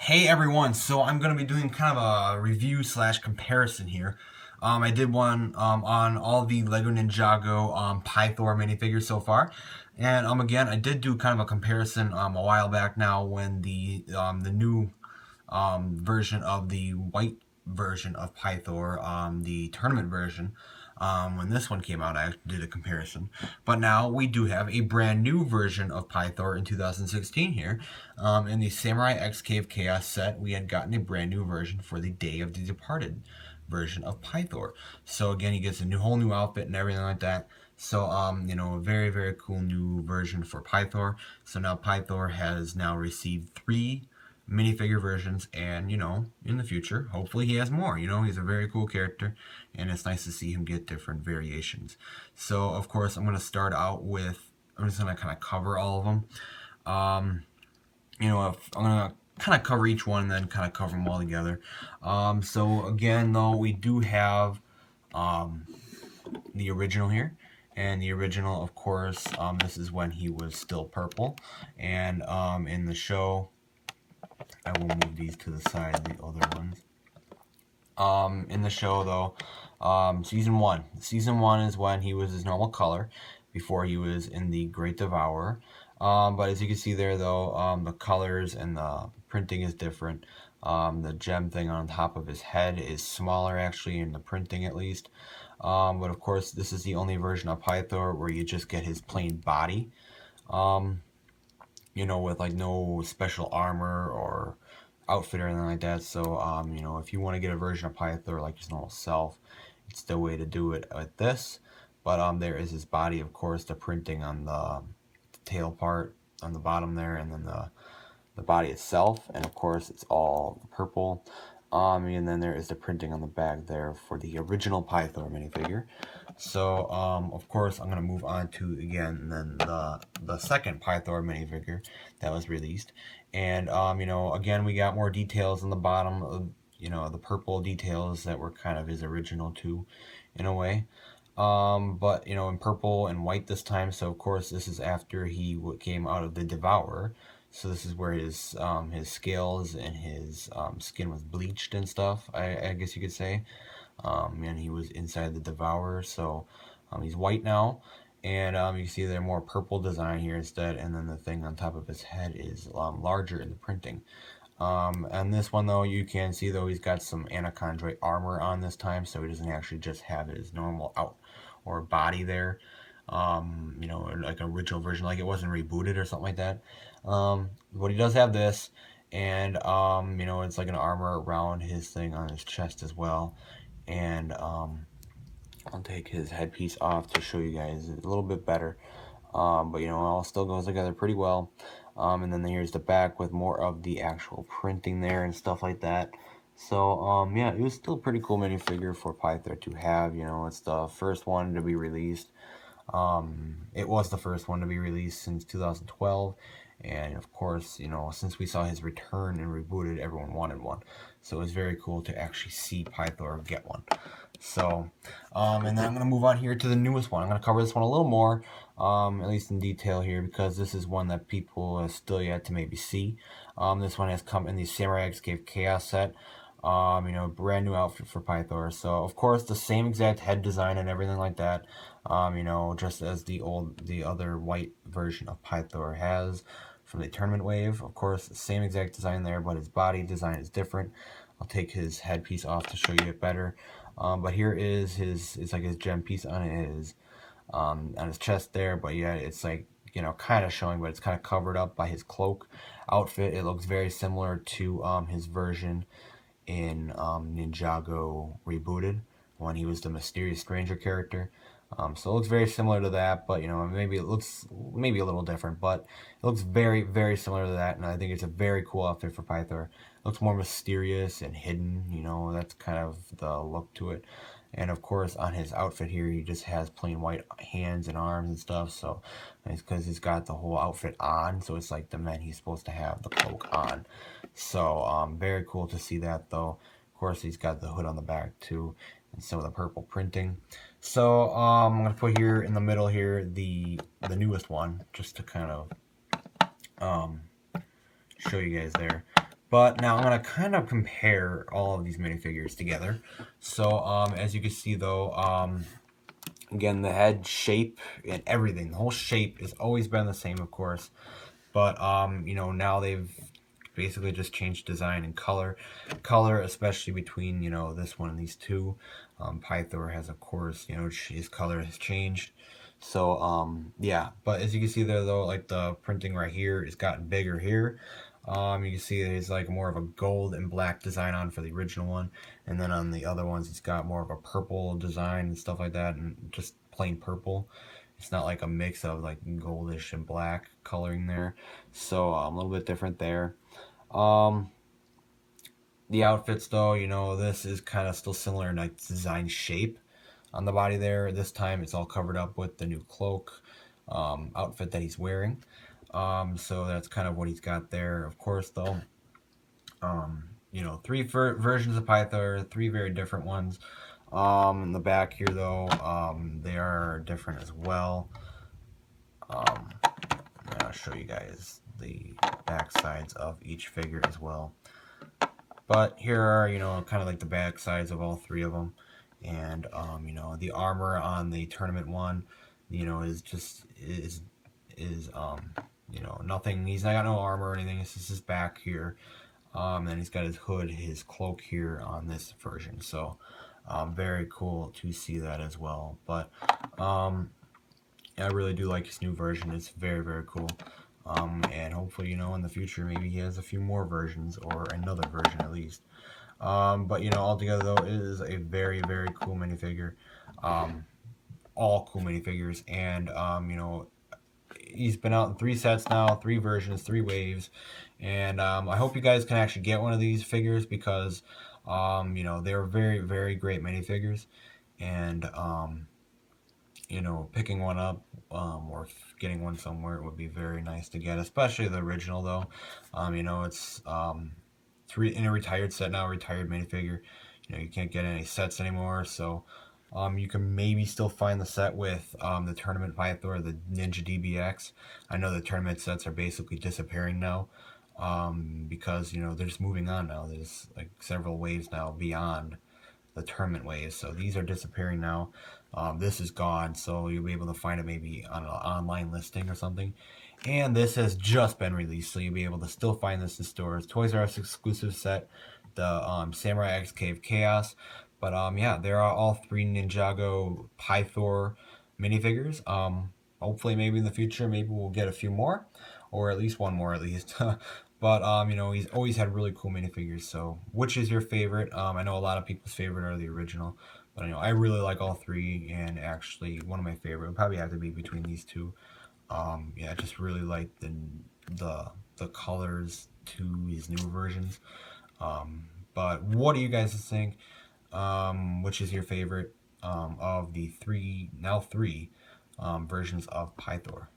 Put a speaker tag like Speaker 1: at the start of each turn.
Speaker 1: Hey everyone, so I'm going to be doing kind of a review slash comparison here. I did one on all the LEGO Ninjago Pythor minifigures so far. And again, I did do kind of a comparison a while back now when the new version of the white version of Pythor, the tournament version. When this one came out, I did a comparison. But now we do have a brand new version of Pythor in 2016 here. In the Samurai X Cave Chaos set, we had gotten a brand new version for the Day of the Departed version of Pythor. So again, he gets a whole new outfit and everything like that. So, a very, very cool new version for Pythor. So now Pythor has now received 3 minifigure versions, and in the future hopefully he has more. He's a very cool character, and it's nice to see him get different variations. So of course I'm going to start out with, I'm just going to kind of cover all of them. If I'm going to kind of cover each one and then kind of cover them all together. So again, though, we do have the original here. And the original, of course, this is when he was still purple. And in the show, I will move these to the side, the other ones. In the show, though, season 1. Season 1 is when he was his normal color, before he was in the Great Devourer. But as you can see there, though, the colors and the printing is different. The gem thing on top of his head is smaller, actually, in the printing at least. But of course, this is the only version of Pythor where you just get his plain body. With like no special armor or outfit or anything like that. So, if you want to get a version of Pythor like his normal self, it's the way to do it with this. But there is his body, of course, the printing on the tail part on the bottom there, and then the body itself, and of course it's all purple. And then there is the printing on the back there for the original Pythor minifigure. So, of course, I'm going to move on to, again, then the second Pythor minifigure that was released. And, again, we got more details on the bottom of, the purple details that were kind of his original too, in a way. But, in purple and white this time. So, of course, this is after he came out of the Devourer. So this is where his scales and his skin was bleached and stuff, I guess you could say. And he was inside the Devourer, so he's white now. And you can see they're more purple design here instead, and then the thing on top of his head is larger in the printing. And this one, though, you can see, though, he's got some anachondrite armor on this time, so he doesn't actually just have his normal out or body there. Like an original version, like it wasn't rebooted or something like that. But he does have this, and it's like an armor around his thing on his chest as well. And I'll take his headpiece off to show you guys a little bit better. But it all still goes together pretty well. And then here's the back with more of the actual printing there and stuff like that. So, yeah, it was still a pretty cool minifigure for Pythor to have. It's the first one to be released. It was the first one to be released since 2012. And of course, since we saw his return and rebooted, everyone wanted one. So it was very cool to actually see Pythor get one. So, and then I'm going to move on here to the newest one. I'm going to cover this one a little more, at least in detail here, because this is one that people are still yet to maybe see. This one has come in the Samurai X Cave Chaos set. Brand new outfit for Pythor. So, of course, the same exact head design and everything like that. Just as the other white version of Pythor has from the tournament wave. Of course, same exact design there, but his body design is different. I'll take his headpiece off to show you it better. But here is it's like his gem piece on his chest there. But yeah, it's like, kind of showing, but it's kind of covered up by his cloak outfit. It looks very similar to his version in Ninjago Rebooted, when he was the mysterious stranger character. So it looks very similar to that, but maybe it looks maybe a little different, but it looks very, very similar to that, and I think it's a very cool outfit for Pythor. It looks more mysterious and hidden, that's kind of the look to it. And of course, on his outfit here, he just has plain white hands and arms and stuff, so it's because he's got the whole outfit on, so it's like the men he's supposed to have the cloak on. So, very cool to see that, though. Of course, he's got the hood on the back, too, and some of the purple printing. So, I'm going to put here in the middle here the newest one, just to kind of show you guys there. But now I'm going to kind of compare all of these minifigures together. So as you can see though, again, the head shape and everything, the whole shape has always been the same, of course. But you know, now they've basically just changed design and color, especially between, you know, this one and these two. Pythor has, of course, you know, his color has changed. So yeah, but as you can see there though, like the printing right here has gotten bigger here. You can see there's like more of a gold and black design on for the original one, and then on the other ones it's got more of a purple design and stuff like that, and just plain purple. It's not like a mix of like goldish and black coloring there, so a little bit different there. Um, the outfits though, you know, this is kind of still similar in like design shape on the body there. This time it's all covered up with the new cloak outfit that he's wearing. So that's kind of what he's got there. Of course though, you know, three versions of Pythor, three very different ones. In the back here though, they are different as well. I'll show you guys the back sides of each figure as well. But here are, you know, kind of like the back sides of all three of them. And, you know, the armor on the tournament one, you know, is just, you know, nothing. He's not got no armor or anything. It's just his back here. And he's got his hood, his cloak here on this version. So, very cool to see that as well. But, I really do like his new version. It's very, very cool. And hopefully, you know, in the future, maybe he has a few more versions or another version at least. But, you know, altogether, though, it is a very, very cool minifigure. All cool minifigures. And, you know, he's been out in 3 sets now, 3 versions, 3 waves. And I hope you guys can actually get one of these figures because, you know, they're very, very great minifigures. And, you know, picking one up or getting one somewhere would be very nice to get, especially the original though. You know, it's in a retired set now, retired minifigure. You know, you can't get any sets anymore, so you can maybe still find the set with the tournament Pythor, the Ninja DBX. I know the tournament sets are basically disappearing now because, you know, they're just moving on now. There's like several waves now beyond the tournament waves, so these are disappearing now. This is gone, so you'll be able to find it maybe on an online listing or something. And this has just been released, so you'll be able to still find this in stores. Toys R Us exclusive set, the Samurai X Cave Chaos. But yeah, there are all 3 Ninjago Pythor minifigures. Hopefully, maybe in the future, maybe we'll get a few more, or at least one more at least. But you know, he's always had really cool minifigures. So, which is your favorite? I know a lot of people's favorite are the original, but you know, I really like all 3, and actually, one of my favorite would probably have to be between these two. Yeah, I just really like the colors to his new versions. But what do you guys think? Which is your favorite of the 3 versions of Pythor?